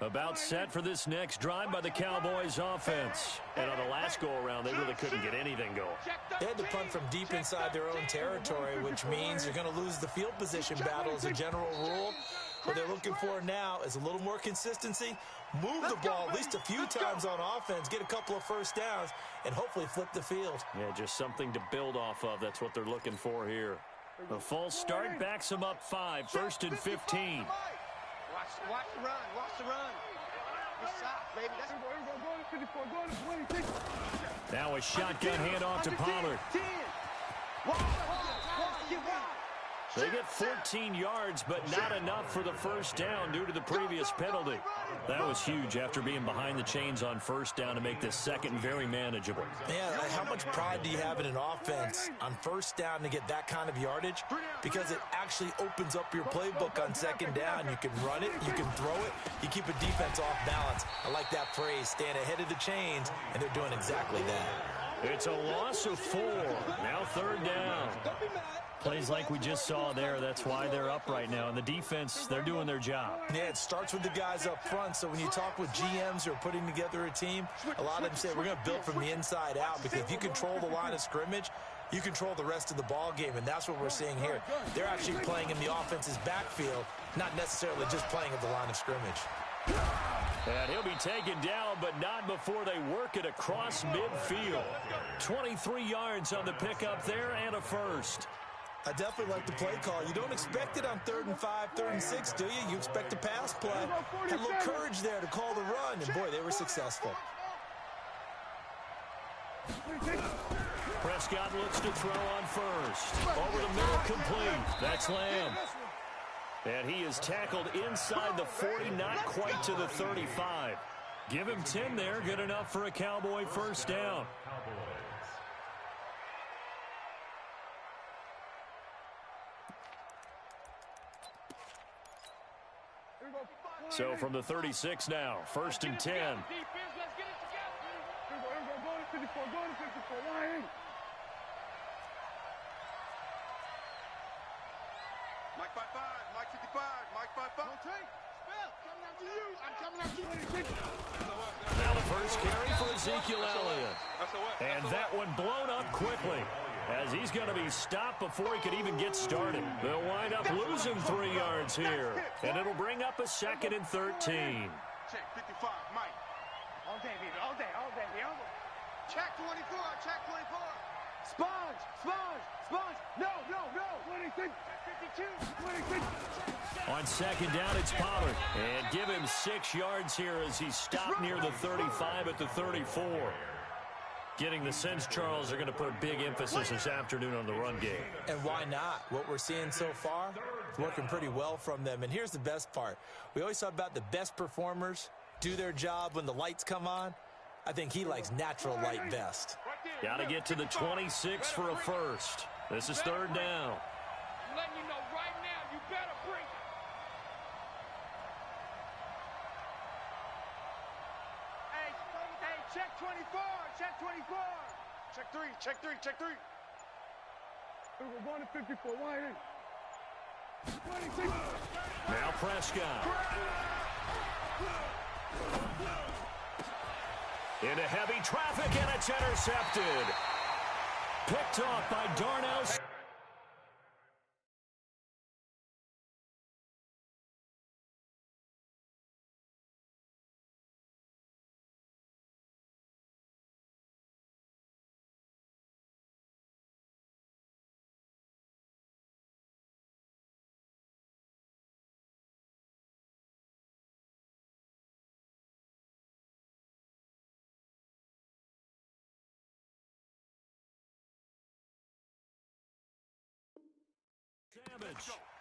About set for this next drive by the Cowboys offense. And on the last go-around, they really couldn't get anything going. They had to punt from deep inside their own territory, which means you're going to lose the field position battle as a general rule. What they're looking for now is a little more consistency, move the ball at least a few times on offense, get a couple of first downs, and hopefully flip the field. Yeah, just something to build off of. That's what they're looking for here. The false start backs them up 5, 1st and 15. Watch the run. Watch the run. Good shot, baby. Now a shotgun handoff to Pollard. They get 14 yards, but not enough for the first down due to the previous penalty. That was huge after being behind the chains on first down to make this second very manageable. Man, how much pride do you have in an offense on first down to get that kind of yardage? Because it actually opens up your playbook on second down. You can run it, you can throw it, you keep a defense off balance. I like that phrase, stand ahead of the chains, and they're doing exactly that. It's a loss of 4. Now 3rd down. Plays like we just saw there, that's why they're up right now. And the defense, they're doing their job. Yeah, it starts with the guys up front. So when you talk with GMs who are putting together a team, a lot of them say we're going to build from the inside out, because if you control the line of scrimmage, you control the rest of the ball game, and that's what we're seeing here. They're actually playing in the offense's backfield, not necessarily just playing at the line of scrimmage. And he'll be taken down, but not before they work it across midfield. 23 yards on the pickup there and a first. I definitely like the play call. You don't expect it on 3rd and 5, 3rd and 6, do you? You expect a pass play. Had a little courage there to call the run, and boy, they were successful. Prescott looks to throw on first. Over the middle, complete. That's Lamb. And he is tackled inside the 40, not quite to the 35. Give him 10 there, good enough for a Cowboy first down. So from the 36 now, 1st and 10. Mike 5-5, Mike 55, Mike 5-5. I'm coming after you. Now the first carry for Ezekiel Elliott. And that one blown up quickly, as he's going to be stopped before he could even get started. They'll wind up losing 3 yards here, and it'll bring up a 2nd and 13. Check 55, Mike. All day, baby, all day, baby. Check 24, check 24. Sponge. No. 26, 52, 26. On 2nd down, it's Pollard. And give him 6 yards here as he's stopped near the 35 at the 34. Getting the sense, Charles, they're going to put a big emphasis this afternoon on the run game. And why not? What we're seeing so far is working pretty well from them. And here's the best part. We always talk about the best performers do their job when the lights come on. I think he likes natural light best. Got to get to the 26 for a first. This is 3rd down. I'm letting you know right now, you better bring it. Hey, check 24, check 24. Check 3. We're going to 54, wide in. 26. Now Prescott. Into heavy traffic, and it's intercepted. Picked off by Darnell.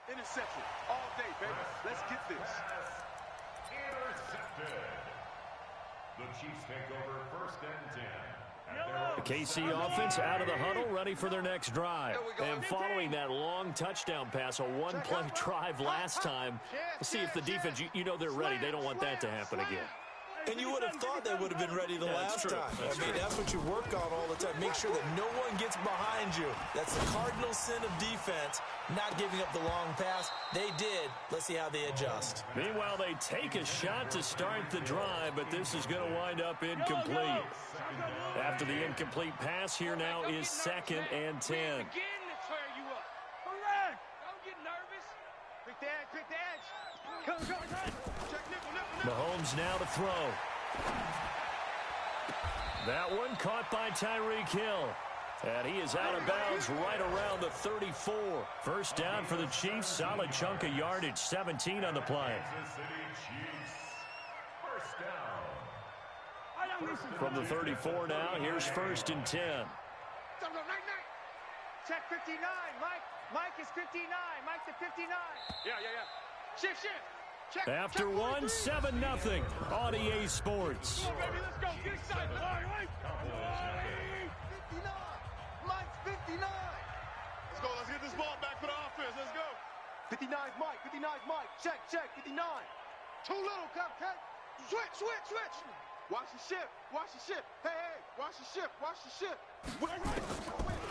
Interception all day, baby. Let's get this. Intercepted. The Chiefs take over 1st and 10. The KC offense out of the huddle, ready for their next drive. And following that long touchdown pass, a one-play drive last time, we'll see if the defense, you know they're ready. They don't want that to happen again. And you would have thought they would have been ready the last time. That's what you work on all the time. Make sure that no one gets behind you. That's the cardinal sin of defense, not giving up the long pass. They did. Let's see how they adjust. Meanwhile, they take a shot to start the drive, but this is going to wind up incomplete. After the incomplete pass, here now is 2nd and 10. Mahomes now to throw. That one caught by Tyreek Hill. And he is out of bounds right around the 34. First down for the Chiefs. Solid chunk of yardage. 17 on the play. From the 34 now, here's 1st and 10. Check 59. Mike is 59. Mike's at 59. Yeah. Shift. Check, after one, 7-0 on EA Sports. Come on, baby, let's go. Get excited. All right. 59. Mike's 59. Let's go. Let's get this ball back for the offense. Let's go. 59's Mike. 59's Mike. Check. 59. Too little, Cupcake. Switch. Watch the ship. Hey. Watch the ship.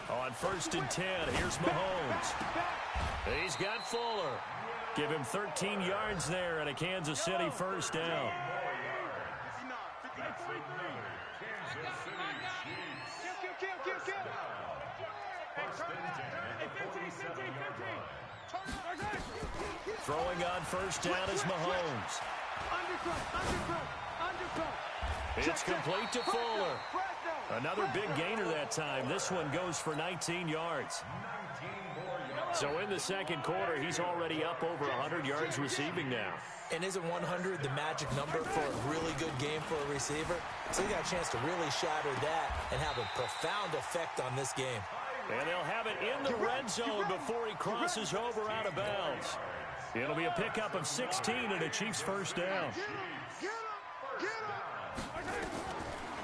On 1st and 10, here's Mahomes. He's got Fuller. Give him 13 yards there and a Kansas City first down. Throwing on 1st down is Mahomes. It's complete to Fuller. Another big gainer that time. This one goes for 19 yards. So in the second quarter, he's already up over 100 yards receiving now. And isn't 100 the magic number for a really good game for a receiver? So he got a chance to really shatter that and have a profound effect on this game. And they'll have it in the red zone before he crosses over out of bounds. It'll be a pickup of 16 and a Chiefs first down.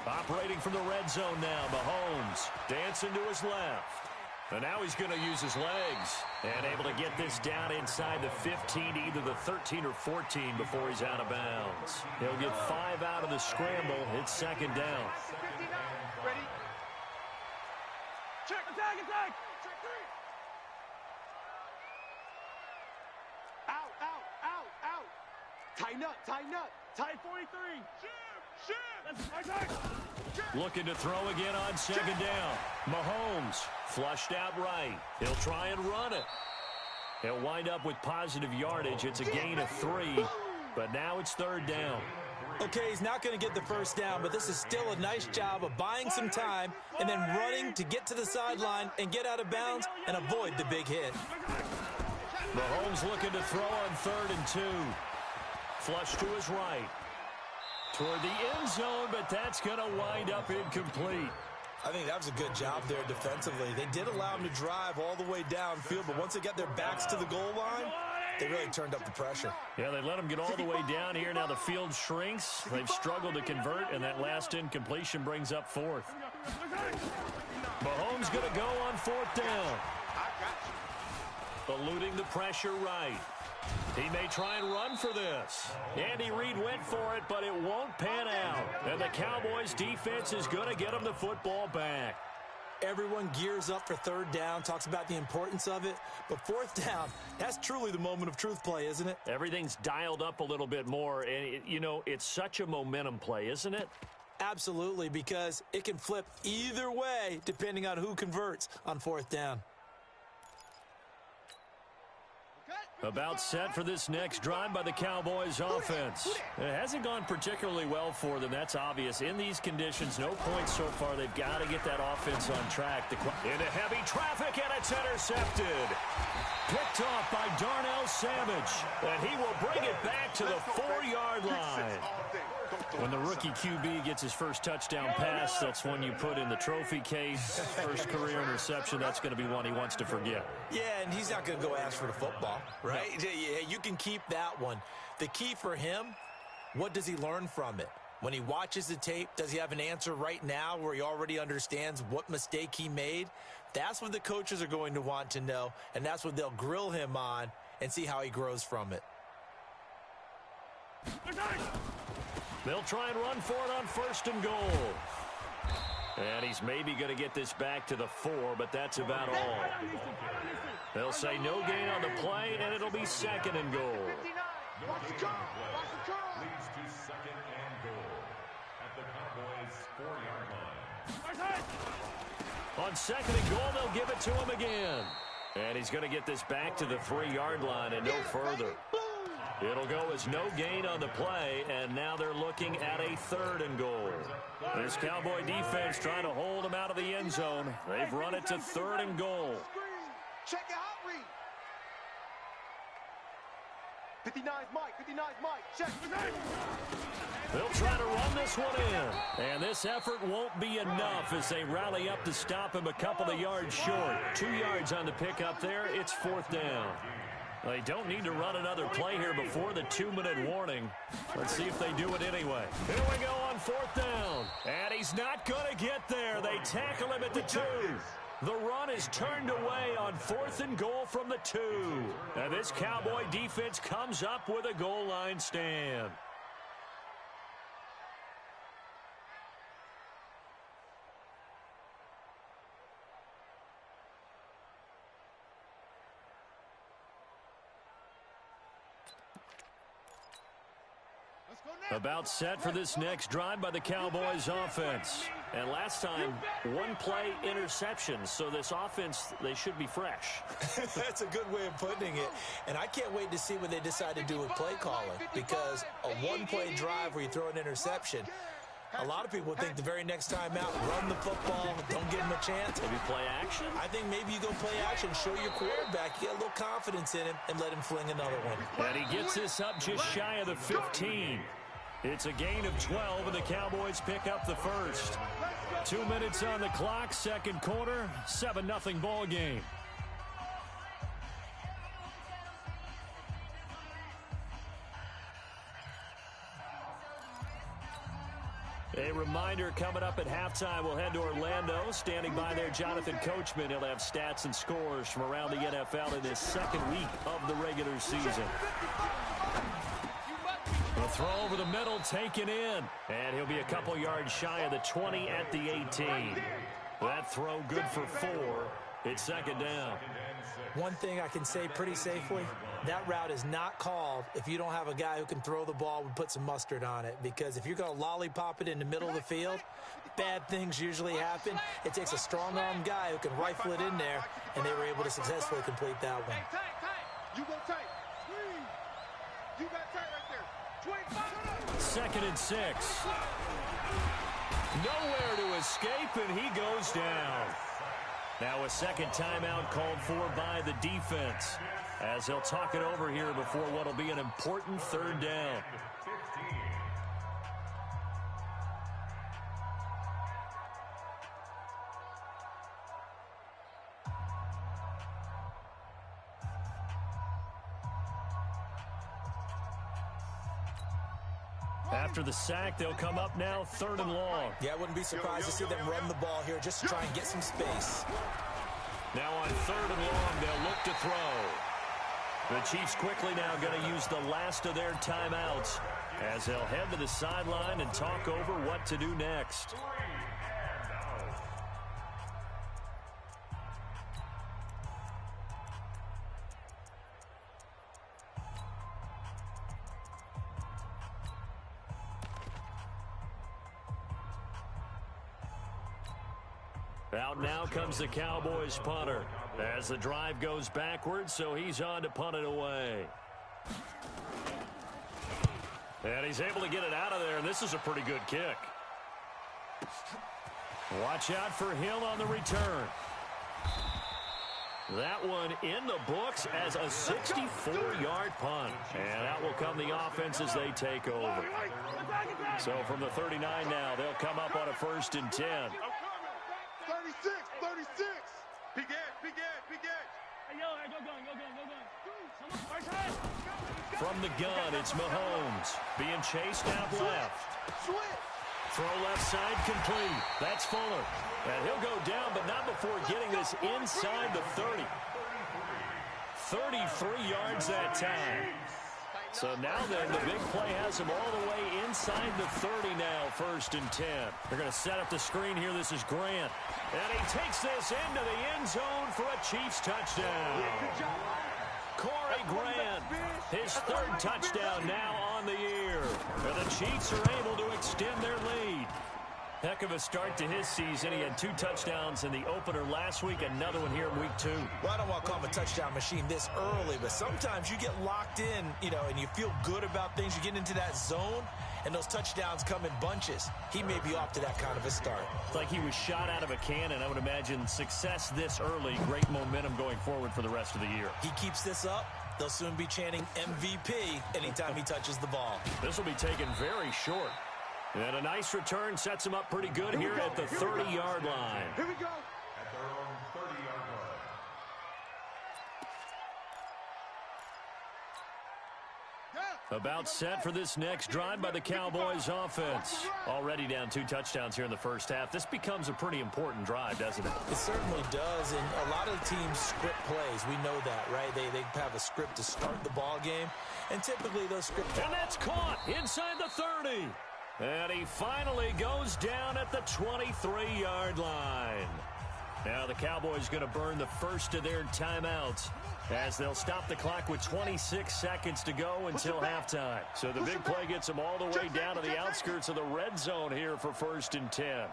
Operating from the red zone now, Mahomes dancing to his left. And now he's going to use his legs and able to get this down inside the 15, either the 13 or 14 before he's out of bounds. He'll get 5 out of the scramble. It's 2nd down. Ready? Check, attack! Check 3. Out. Tighten up. Tight 43. Looking to throw again on 2nd down. Mahomes flushed out right. He'll try and run it. He'll wind up with positive yardage. It's a gain of 3, but now it's 3rd down. Okay, he's not going to get the first down, but this is still a nice job of buying some time and then running to get to the sideline and get out of bounds and avoid the big hit. Mahomes looking to throw on 3rd and 2. Flush to his right. Toward the end zone, but that's going to wind up incomplete. I think that was a good job there defensively. They did allow him to drive all the way downfield, but once they got their backs to the goal line, they really turned up the pressure. Yeah, they let him get all the way down here. Now the field shrinks. They've struggled to convert, and that last incompletion brings up 4th. Mahomes going to go on 4th down. Eluding the pressure right. He may try and run for this. Andy Reid went for it, but it won't pan out. And the Cowboys defense is going to get him the football back. Everyone gears up for 3rd down, talks about the importance of it. But 4th down, that's truly the moment of truth play, isn't it? Everything's dialed up a little bit more. And, it's such a momentum play, isn't it? Absolutely, because it can flip either way depending on who converts on 4th down. About set for this next drive by the Cowboys offense. It hasn't gone particularly well for them. That's obvious. In these conditions, no points so far. They've got to get that offense on track. Into heavy traffic, and it's intercepted. Picked off by Darnell Savage. And he will bring it back to the 4-yard line. When the rookie QB gets his first touchdown pass, that's one you put in the trophy case. First career interception, that's going to be one he wants to forget. Yeah, and he's not going to go ask for the football, right? No. Yeah, you can keep that one. The key for him, what does he learn from it? When he watches the tape, does he have an answer right now where he already understands what mistake he made? That's what the coaches are going to want to know, and that's what they'll grill him on and see how he grows from it. They'll try and run for it on 1st and goal. And he's maybe going to get this back to the 4, but that's about all. They'll say no gain on the play, and it'll be 2nd and goal. Leads to 2nd and goal at the Cowboys' 4-yard line. On 2nd and goal, they'll give it to him again. And he's going to get this back to the 3-yard line and no further. It'll go as no gain on the play, and now they're looking at a 3rd and goal. This Cowboy defense trying to hold him out of the end zone. They've run it to 3rd and goal. Check your hot read. 59's Mike. 59's Mike. Check. They'll try to run this one in. And this effort won't be enough as they rally up to stop him a couple of yards short. 2 yards on the pickup there. It's 4th down. They don't need to run another play here before the 2-minute warning. Let's see if they do it anyway. Here we go on 4th down. And he's not going to get there. They tackle him at the 2. The run is turned away on 4th and goal from the 2. And this Cowboy defense comes up with a goal line stand. About set for this next drive by the Cowboys offense. And last time, 1-play interception. So this offense, they should be fresh. That's a good way of putting it. And I can't wait to see what they decide to do with play calling. Because a 1-play drive where you throw an interception, a lot of people think the very next time out, run the football, don't give him a chance. Maybe play action? I think maybe you go play action, show your quarterback, you get a little confidence in him, and let him fling another one. And he gets this up just shy of the 15. It's a gain of 12, and the Cowboys pick up the first. 2 minutes on the clock, 2nd quarter, 7-0 ball game. A reminder, coming up at halftime, we'll head to Orlando. Standing by there, Jonathan Coachman. He'll have stats and scores from around the NFL in this 2nd week of the regular season. The throw over the middle, taken in. And he'll be a couple yards shy of the 20 at the 18. That throw good for 4. It's 2nd down. One thing I can say pretty safely, that route is not called if you don't have a guy who can throw the ball and put some mustard on it. Because if you're going to lollipop it in the middle of the field, bad things usually happen. It takes a strong-armed guy who can rifle it in there, and they were able to successfully complete that one. You go tight. You got tight right there. 2nd and 6. Nowhere to escape, and he goes down. Now a 2nd timeout called for by the defense, as they'll talk it over here before what will be an important 3rd down. After the sack, they'll come up now 3rd and long. Yeah, I wouldn't be surprised to see them run the ball here just to try and get some space. Now on 3rd and long, they'll look to throw. The Chiefs quickly now going to use the last of their timeouts as they'll head to the sideline and talk over what to do next. Out now comes the Cowboys punter as the drive goes backwards, so he's on to punt it away. And he's able to get it out of there, and this is a pretty good kick. Watch out for Hill on the return. That one in the books as a 64-yard punt. And out will come the offense as they take over. So from the 39 now, they'll come up on a 1st and 10. 36. Begin. Hey, yo, go going. From the gun, it's Mahomes being chased out left. Throw left side complete. That's Fuller. And he'll go down, but not before getting this inside the 30. 33 yards that time. So now then, the big play has him all the way inside the 30 now, 1st and 10. They're going to set up the screen here. This is Grant. And he takes this into the end zone for a Chiefs touchdown. Corey Grant, his 3rd touchdown now on the year. And the Chiefs are able to extend their lead. Heck of a start to his season. He had 2 touchdowns in the opener last week, another one here in week 2. Well, I don't want to call him a touchdown machine this early, but sometimes you get locked in, and you feel good about things. You get into that zone, and those touchdowns come in bunches. He may be off to that kind of a start. It's like he was shot out of a cannon. I would imagine success this early, great momentum going forward for the rest of the year. He keeps this up, they'll soon be chanting MVP anytime he touches the ball. This will be taken very short. And a nice return sets him up pretty good here at the 30-yard line. Here we go. At their own 30-yard line. About set for this next drive by the Cowboys offense. Already down 2 touchdowns here in the first half. This becomes a pretty important drive, doesn't it? It certainly does, and a lot of the teams script plays. We know that, right? They have a script to start the ball game, and typically those script... And that's caught inside the 30. And he finally goes down at the 23-yard line. Now the Cowboys going to burn the first of their timeouts as they'll stop the clock with 26 seconds to go until halftime. So the big play gets them all the way down to the outskirts of the red zone here for 1st and 10.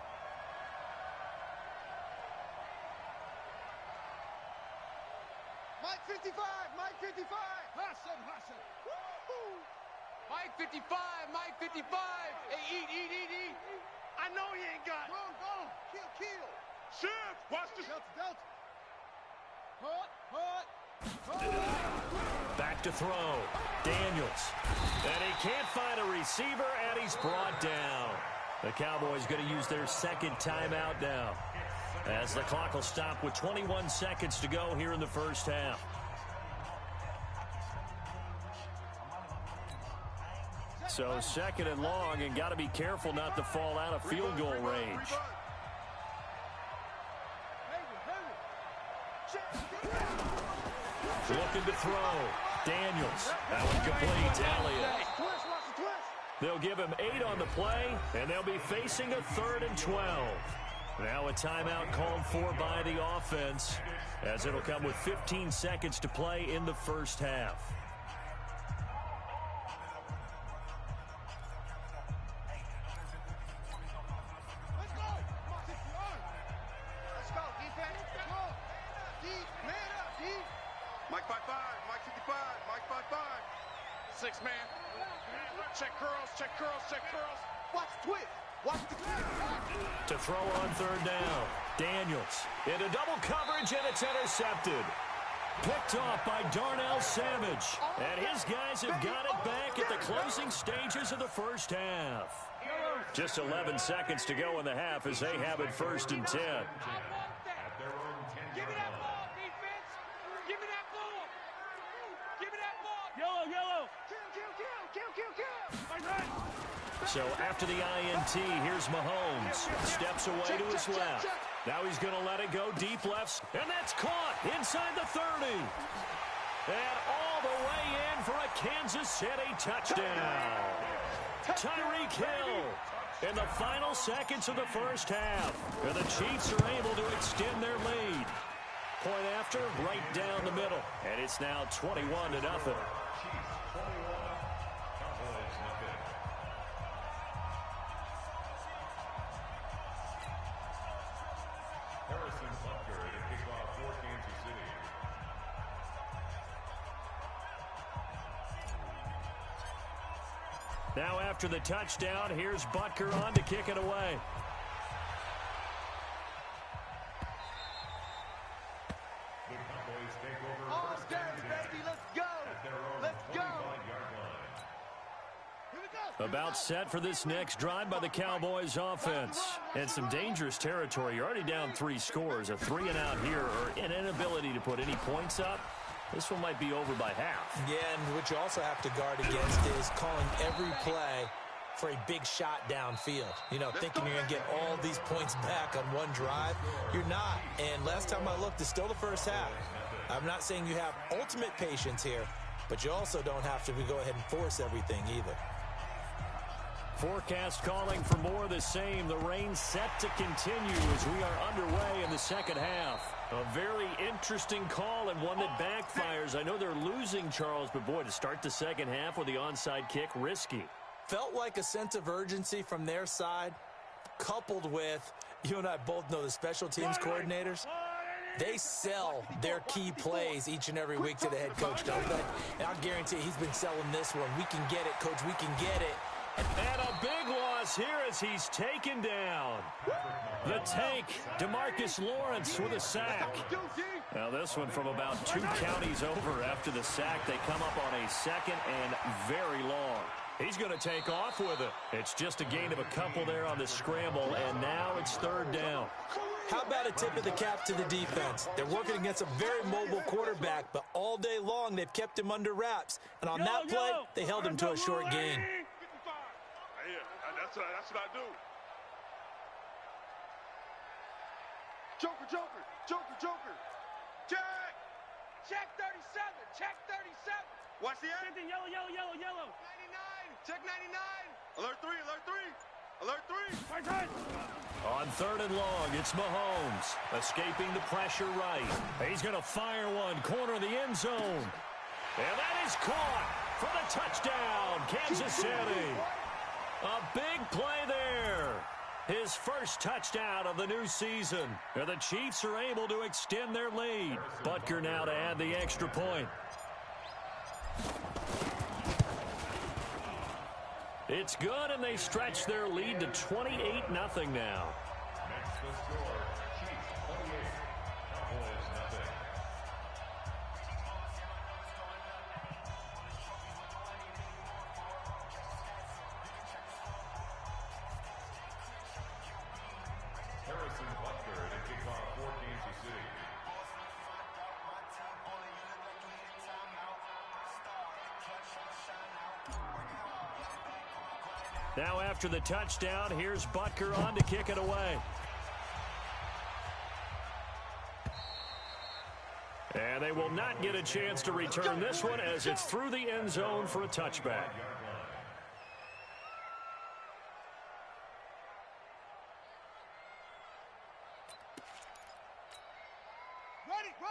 Mike 55, Mike 55. Hassan. Woo-hoo. Mike 55, Mike 55. Hey, eat. I know he ain't got it. Go. Kill. Shift. Watch the Delta. Hut. Back to throw. Daniels. And he can't find a receiver, and he's brought down. The Cowboys going to use their 2nd timeout now, as the clock will stop with 21 seconds to go here in the first half. So 2nd and long, and got to be careful not to fall out of field goal range. Looking to throw. Daniels. That one complete. Elliott. They'll give him 8 on the play, and they'll be facing a 3rd and 12. Now a timeout called for by the offense, as it'll come with 15 seconds to play in the first half. Mike 55, Mike 55, Mike 55. 6 man. Check curls. Watch the twist. To throw on 3rd down. Daniels into double coverage, and it's intercepted. Picked off by Darnell Savage. And his guys have got it back at the closing stages of the first half. Just 11 seconds to go in the half as they have it 1st and 10. Give me that ball, defense. Give me that ball. Yellow. Kill. So after the INT, here's Mahomes. Steps away to his left. Now he's going to let it go deep left. And that's caught inside the 30. And all the way in for a Kansas City touchdown. Tyreek Hill in the final seconds of the first half. And the Chiefs are able to extend their lead. Point after, right down the middle. And it's now 21-0. Now after the touchdown, here's Butker on to kick it away. The Cowboys take over All first day, and 10 baby. Let's go. at their own Let's go. 25-yard line. Here we go. About set for this next drive by the Cowboys offense. And some dangerous territory. You're already down 3 scores. A 3-and-out here, or an inability to put any points up. This one might be over by half. Yeah, and what you also have to guard against is calling every play for a big shot downfield. Thinking you're going to get all these points back on one drive. You're not. And last time I looked, it's still the first half. I'm not saying you have ultimate patience here, but you also don't have to go ahead and force everything either. Forecast calling for more of the same. The rain set to continue as we are underway in the second half. A very interesting call and one that backfires. I know they're losing, Charles, but boy, to start the second half with the onside kick, risky. Felt like a sense of urgency from their side, coupled with, you and I both know the special teams coordinators, they sell their key plays each and every week to the head coach, don't they? And I'll guarantee he's been selling this one. We can get it, coach, we can get it. And a big loss here as he's taken down. The tank, DeMarcus Lawrence with a sack. Now this one from about 2 counties over after the sack. They come up on a second and very long. He's going to take off with it. It's just a gain of a couple there on the scramble, and now it's third down. How about a tip of the cap to the defense? They're working against a very mobile quarterback, but all day long they've kept him under wraps. And on that play, they held him to a short gain. That's what I do. Joker, Joker, Joker, Joker. Check. Check 37. Check 37. Watch the end. Yellow, yellow, yellow, yellow. 99. Check 99. Alert 3, alert 3. Alert 3. Right, right. On third and long, it's Mahomes escaping the pressure right. He's going to fire one, corner of the end zone. And that is caught for the touchdown, Kansas City. A big play there. His first touchdown of the new season. And the Chiefs are able to extend their lead. Butker now to add the extra point. It's good, and they stretch their lead to 28-0 now. Next to score, Chiefs 28, Cowboys nothing. Harrison Butker to kick off for Kansas City. Now after the touchdown, here's Butker on to kick it away. And they will not get a chance to return this one as it's through the end zone for a touchback.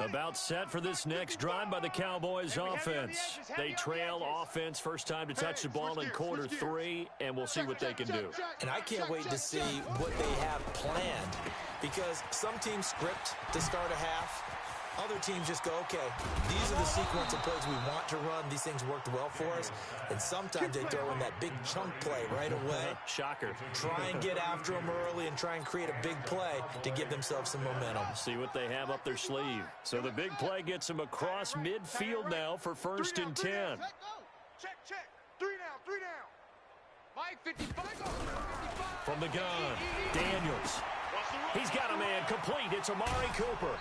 About set for this next drive by the Cowboys offense. They trail offense first time to touch the ball in quarter 3, and we'll see what they can do. And I can't wait to see what they have planned, because some teams script to start a half. Other teams just go, okay, these are the sequence of plays we want to run. These things worked well for us. And sometimes they throw in that big chunk play right away. Shocker. Try and get after them early and try and create a big play to give themselves some momentum. See what they have up their sleeve. So the big play gets them across midfield now for first and 10. Check, check. 3 down, 3 down. Mike, 55. From the gun, Daniels. He's got a man complete. It's Amari Cooper.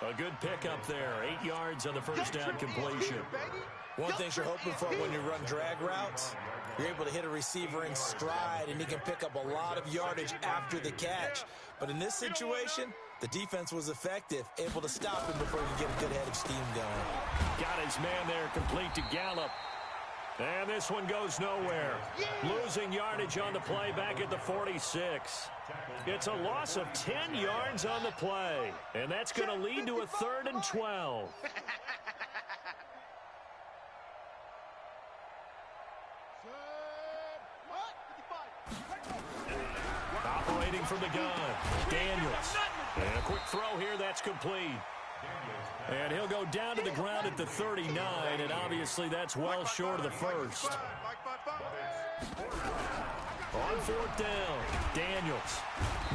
A good pickup there. 8 yards on the first down completion. One thing you're hoping for when you run drag routes, you're able to hit a receiver in stride, and he can pick up a lot of yardage after the catch. But in this situation, the defense was effective, able to stop him before he could get a good head of steam going. Got his man there complete to Gallup. And this one goes nowhere. Losing yardage on the play back at the 46. It's a loss of 10 yards on the play. And that's going to lead to a 3rd and 12. Operating from the gun, Daniels. And a quick throw here, that's complete. And he'll go down to the ground at the 39, and obviously that's well short of the first. On 4th down, Daniels.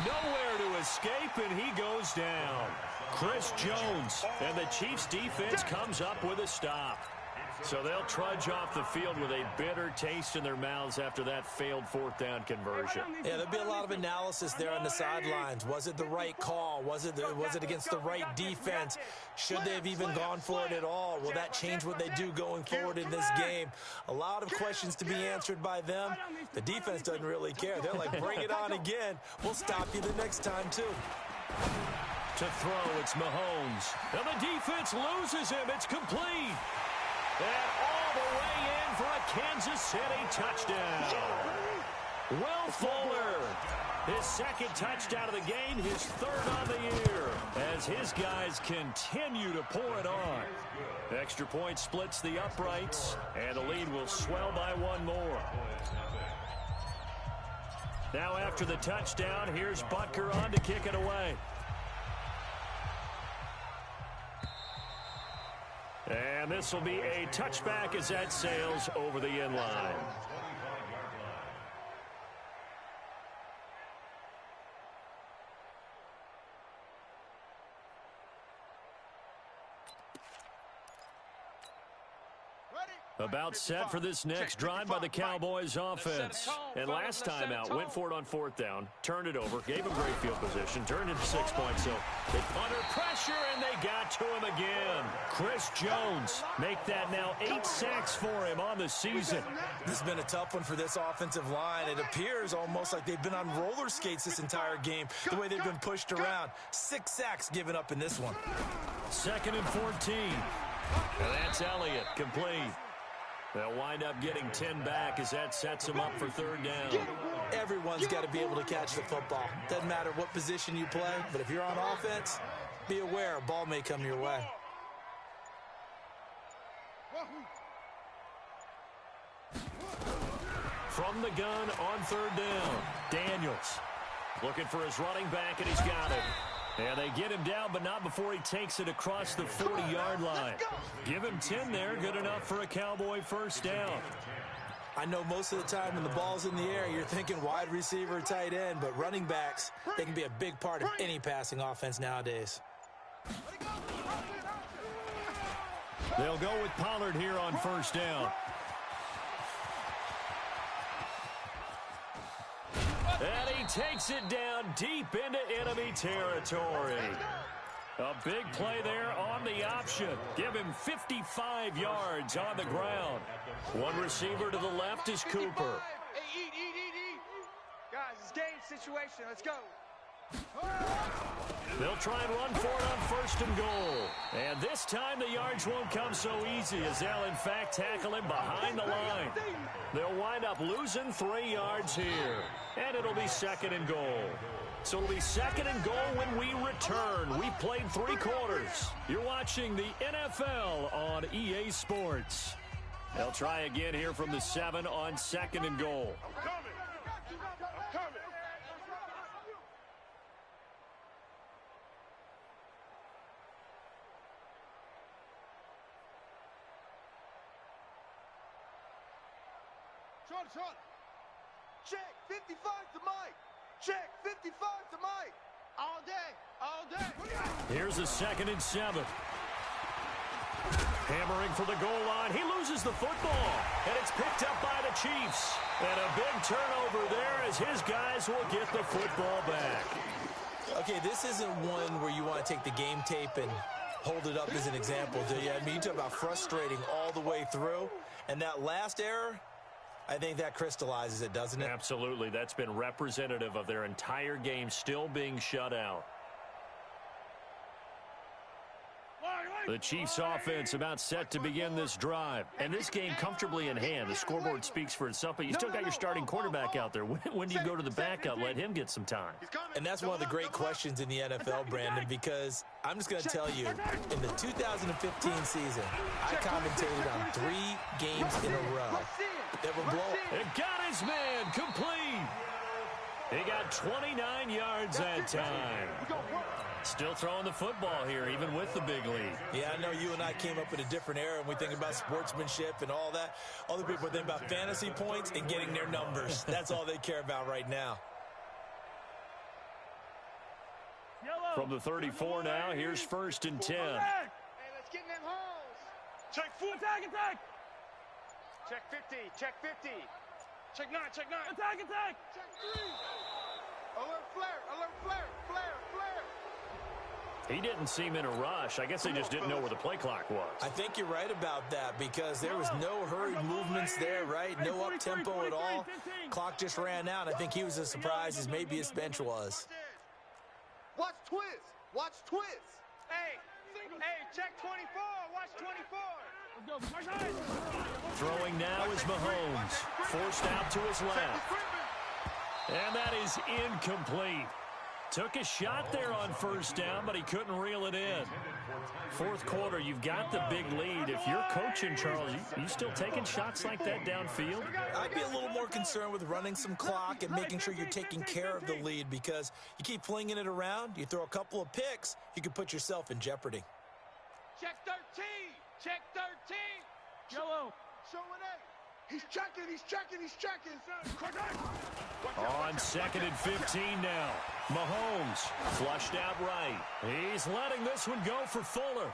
Nowhere to escape, and he goes down. Chris Jones, and the Chiefs defense comes up with a stop. So they'll trudge off the field with a bitter taste in their mouths after that failed 4th down conversion. Yeah, there'll be a lot of analysis there on the sidelines. Was it the right call? Was it against the right defense? Should they have even gone for it at all? Will that change what they do going forward in this game? A lot of questions to be answered by them. The defense doesn't really care. They're like, bring it on again. We'll stop you the next time, too. To throw, it's Mahomes. And the defense loses him. It's complete. And all the way in for a Kansas City touchdown. Will Fuller, his second touchdown of the game, his third on the year, as his guys continue to pour it on. Extra point splits the uprights, and the lead will swell by one more. Now after the touchdown, here's Butker on to kick it away. And this will be a touchback as that sails over the end line. About set for this next drive by the Cowboys offense. And last time out, went for it on fourth down, turned it over, gave him great field position, turned into 6 points. So they under pressure, and they got to him again. Chris Jones make that now 8 sacks for him on the season. This has been a tough one for this offensive line. It appears almost like they've been on roller skates this entire game, the way they've been pushed around. 6 sacks given up in this one. 2nd and 14. And that's Elliott, complete. They'll wind up getting 10 back as that sets them up for third down. Everyone's got to be able to catch the football. Doesn't matter what position you play, but if you're on offense, be aware a ball may come your way. From the gun on third down, Daniels looking for his running back, and he's got it. And they get him down, but not before he takes it across the 40-yard line. Give him 10 there, good enough for a Cowboy first down. I know most of the time when the ball's in the air, you're thinking wide receiver, tight end, but running backs, they can be a big part of any passing offense nowadays. They'll go with Pollard here on first down. And he takes it down deep into enemy territory. A big play there on the option. Give him 55 yards on the ground. One receiver to the left is Cooper. Hey, eat. Guys, it's game situation. Let's go. They'll try and run for it on first and goal. And this time the yards won't come so easy as they'll in fact tackle him behind the line. They'll wind up losing 3 yards here. And it'll be 2nd and goal. So it'll be 2nd and goal when we return. We played 3 quarters. You're watching the NFL on EA Sports. They'll try again here from the 7 on 2nd and goal. I'm coming. Short. Check, 55 to Mike. Check, 55 to Mike. All day. Here's a 2nd and 7. Hammering for the goal line. He loses the football, and it's picked up by the Chiefs. And a big turnover there as his guys will get the football back. Okay, this isn't one where you want to take the game tape and hold it up as an example, do you? I mean, you talk about frustrating all the way through, and that last error, I think that crystallizes it, doesn't it? Absolutely. That's been representative of their entire game still being shut out. The Chiefs offense about set to begin this drive. And this game comfortably in hand. The scoreboard speaks for itself, but you still got your starting quarterback out there. When do you go to the backup? Let him get some time. And that's one of the great questions in the NFL, Brandon, because I'm just going to tell you, in the 2015 season, I commentated on 3 games in a row. It got his man complete. He got 29 yards that time. Still throwing the football here, even with the big lead. Yeah, I know you and I came up in a different era, and we think about sportsmanship and all that. Other people think about fantasy points and getting their numbers. That's all they care about right now. From the 34 now, here's 1st and 10. Hey, let's get in them holes. Check 4. Attack. Check 50. Check 50. Check 9. Attack. Check 3. Alert flare. He didn't seem in a rush. I guess they just didn't know where the play clock was. I think you're right about that because there was no hurried movements there, right? No up-tempo at all. Clock just ran out. I think he was as surprised as maybe his bench was. Watch twist. Hey, check 24. Watch 24. Throwing now is Mahomes. Forced out to his left. And that is incomplete. Took a shot there on first down, but he couldn't reel it in. Fourth quarter, you've got the big lead. If you're coaching, Charles, you still taking shots like that downfield? I'd be a little more concerned with running some clock and making sure you're taking care of the lead, because you keep flinging it around, you throw a couple of picks, you could put yourself in jeopardy. Check 13. Check 13. Yellow. Showing eight. He's checking. He's checking. He's checking. On 2nd and 15 now. Mahomes flushed out right. He's letting this one go for Fuller.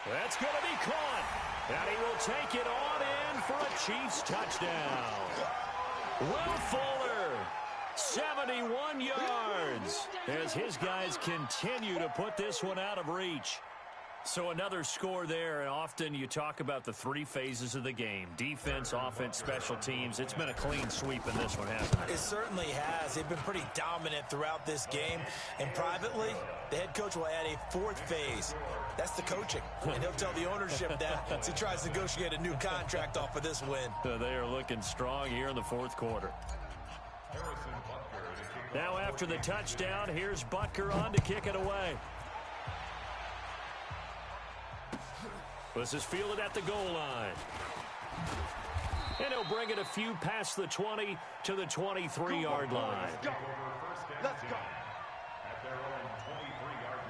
That's going to be caught. And he will take it on in for a Chiefs touchdown. Will Fuller, 71 yards, as his guys continue to put this one out of reach. So another score there, and often you talk about the three phases of the game: defense, offense, special teams. It's been a clean sweep in this one, hasn't it? It certainly has. They've been pretty dominant throughout this game. And privately, the head coach will add a fourth phase. That's the coaching. And he'll tell the ownership that as he tries to negotiate a new contract off of this win. They are looking strong here in the fourth quarter. Now after the touchdown, here's Butker on to kick it away. This is fielded at the goal line. And he'll bring it a few past the 20 to the 23-yard line. Let's go. Let's go. At their own 23-yard line.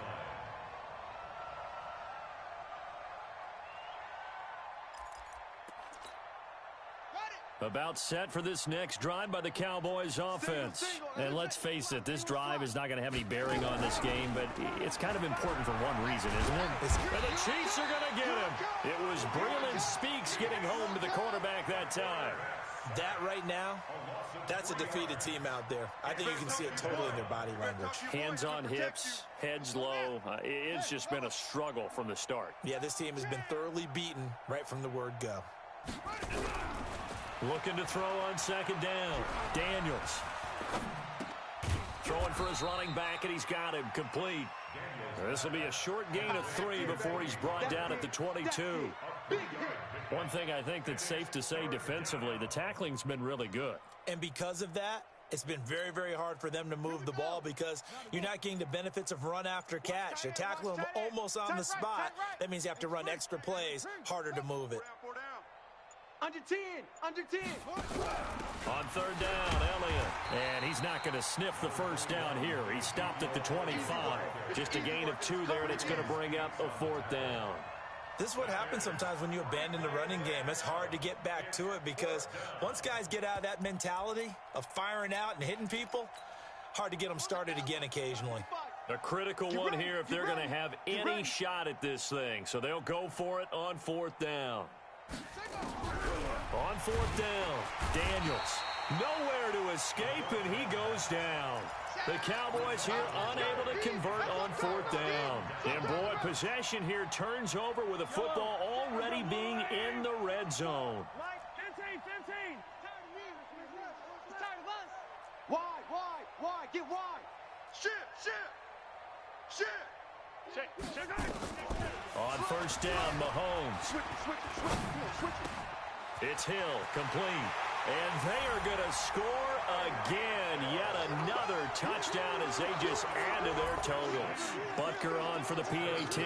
About set for this next drive by the Cowboys offense. And let's face it, this drive is not going to have any bearing on this game, but it's kind of important for one reason, isn't it? And the Chiefs are going to get him. It was Breeland Speaks getting home to the quarterback that time. That right now, that's a defeated team out there. I think you can see it totally in their body language. Hands on hips, heads low. It's just been a struggle from the start. Yeah, this team has been thoroughly beaten right from the word go. Looking to throw on second down. Daniels. Throwing for his running back, and he's got him complete. This will be a short gain of 3 before he's brought down at the 22. One thing I think that's safe to say defensively, the tackling's been really good. And because of that, it's been very, very hard for them to move the ball because you're not getting the benefits of run after catch. They're tackling them almost on the spot. That means you have to run extra plays, harder to move it. Under 10, under 10. On third down, Elliott. And he's not going to sniff the first down here. He stopped at the 25. Just a gain of 2 there, and it's going to bring up a fourth down. This is what happens sometimes when you abandon the running game. It's hard to get back to it because once guys get out of that mentality of firing out and hitting people, hard to get them started again occasionally. A critical one here if they're going to have any shot at this thing. So they'll go for it on fourth down. On fourth down, Daniels. Nowhere to escape, and he goes down. The Cowboys here unable to convert on fourth down. And boy, possession here turns over with the football already being in the red zone. 15, 15. Wide, get wide. Shit. On first down, Mahomes. Switch. It's Hill, complete. And they are going to score again. Yet another touchdown as they just add to their totals. Butker on for the PAT.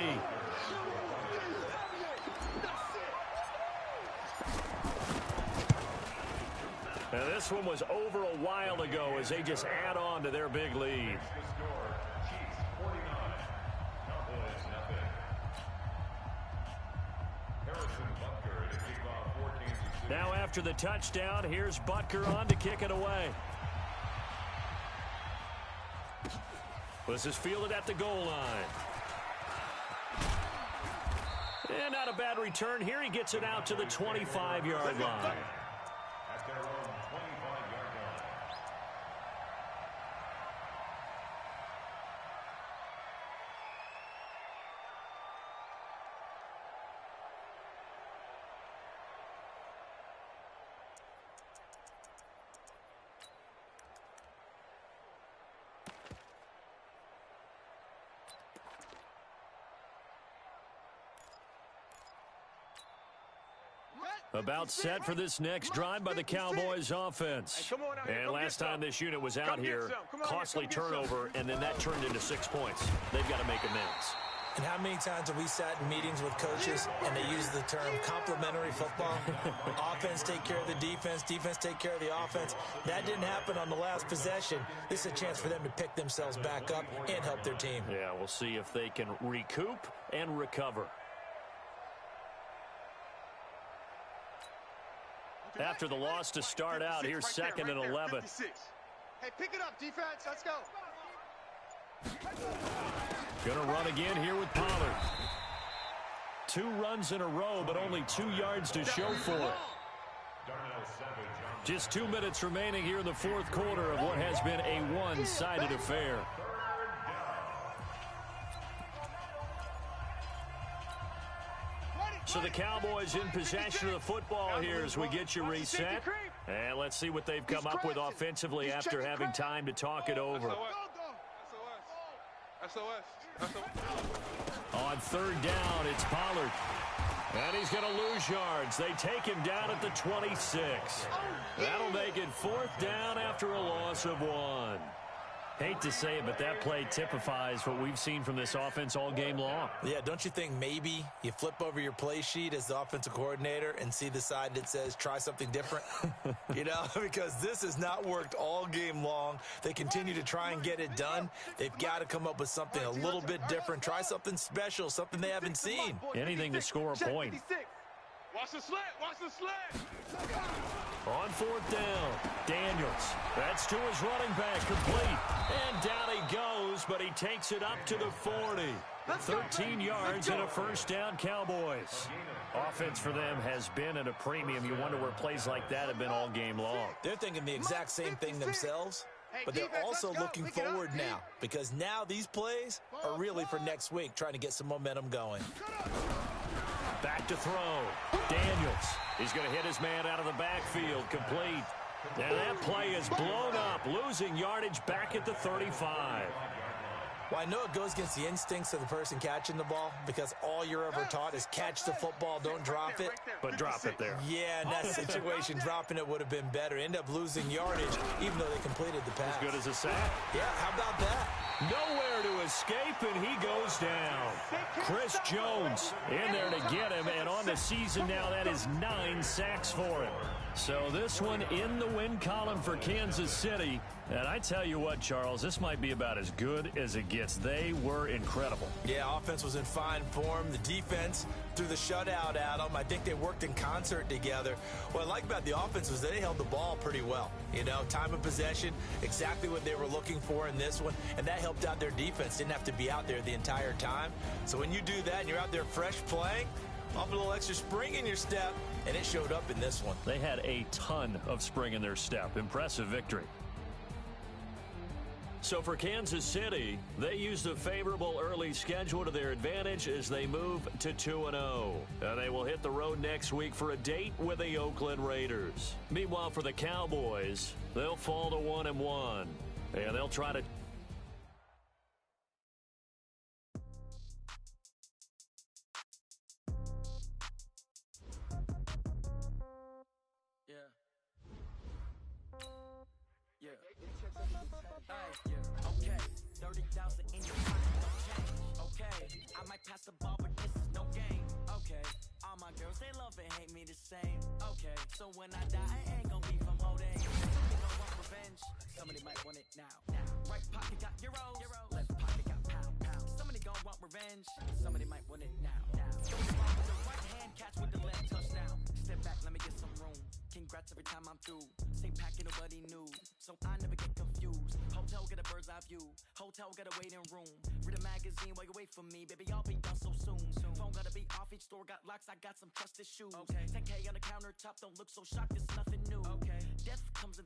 Now this one was over a while ago as they just add on to their big lead. Now after the touchdown, here's Butker on to kick it away. This is fielded at the goal line. And not a bad return here. He gets it out to the 25-yard line. At their own 25-yard line. About set for this next drive by the Cowboys offense. And last time this unit was out here, costly turnover, and then that turned into 6 points. They've got to make amends. And how many times have we sat in meetings with coaches and they use the term complementary football? Offense take care of the defense, defense take care of the offense. That didn't happen on the last possession. This is a chance for them to pick themselves back up and help their team. Yeah, we'll see if they can recoup and recover. After the loss to start out, here's second and 11. Hey, pick it up, defense. Let's go. Going to run again here with Pollard. 2 runs in a row, but only 2 yards to show for it. Just 2 minutes remaining here in the fourth quarter of what has been a one-sided affair. So the Cowboys in possession of the football here as we get you reset. And let's see what they've come up with offensively after having time to talk it over. On third down, it's Pollard. And he's going to lose yards. They take him down at the 26. That'll make it fourth down after a loss of 1. Hate to say it, but that play typifies what we've seen from this offense all game long. Yeah, don't you think maybe you flip over your play sheet as the offensive coordinator and see the side that says try something different? You know, because this has not worked all game long. They continue to try and get it done. They've got to come up with something a little bit different. Try something special, something they haven't seen. Anything to score a point. Watch the slant. Watch the slant. On fourth down, Daniels. That's to his running back, complete. And down he goes, but he takes it up to the 40. 13 yards and a first down, Cowboys. Offense for them has been at a premium. You wonder where plays like that have been all game long. They're thinking the exact same thing themselves, but they're also looking forward now, because now these plays are really for next week, trying to get some momentum going. Back to throw. Daniels. He's going to hit his man out of the backfield. Complete. And that play is blown up. Losing yardage back at the 35. Well, I know it goes against the instincts of the person catching the ball, because all you're ever taught is catch the football, don't drop it. But drop it there. Yeah, in that situation, dropping it would have been better. End up losing yardage, even though they completed the pass. As good as a sack. Yeah, how about that? Nowhere to escape, and he goes down. Chris Jones in there to get him, and on the season now, that is 9 sacks for him. So this one in the win column for Kansas City. And I tell you what, Charles, this might be about as good as it gets. They were incredible. Yeah, offense was in fine form. The defense threw the shutout at them. I think they worked in concert together. What I like about the offense was they held the ball pretty well. You know, time of possession, exactly what they were looking for in this one. And that helped out their defense. Didn't have to be out there the entire time. So when you do that and you're out there fresh playing, off a little extra spring in your step, and it showed up in this one. They had a ton of spring in their step. Impressive victory. So for Kansas City, they used a favorable early schedule to their advantage as they move to 2-0. And they will hit the road next week for a date with the Oakland Raiders. Meanwhile, for the Cowboys, they'll fall to 1-1. And they'll try to... Okay, 30,000 in your pocket, don't change. Okay, I might pass the ball, but this is no game. Okay, all my girls, they love and hate me the same. Okay, so when I die, I ain't gonna be from old age. Somebody gon' want revenge, somebody might want it now. Right pocket got euros, left pocket got pound. Somebody gon' want revenge, somebody might want it now. Throw the ball with the right hand, catch with the left touchdown. Step back, let me get some room. Congrats every time I'm through. Same packet, nobody knew, so I never get confused. Hotel get a bird's eye view. Hotel get a waiting room. Read a magazine while you wait for me, baby. I'll be done so soon. Phone gotta be off. Each store got locks. I got some trusted shoes. Okay. 10K on the countertop. Don't look so shocked. It's nothing new. Okay. Death comes in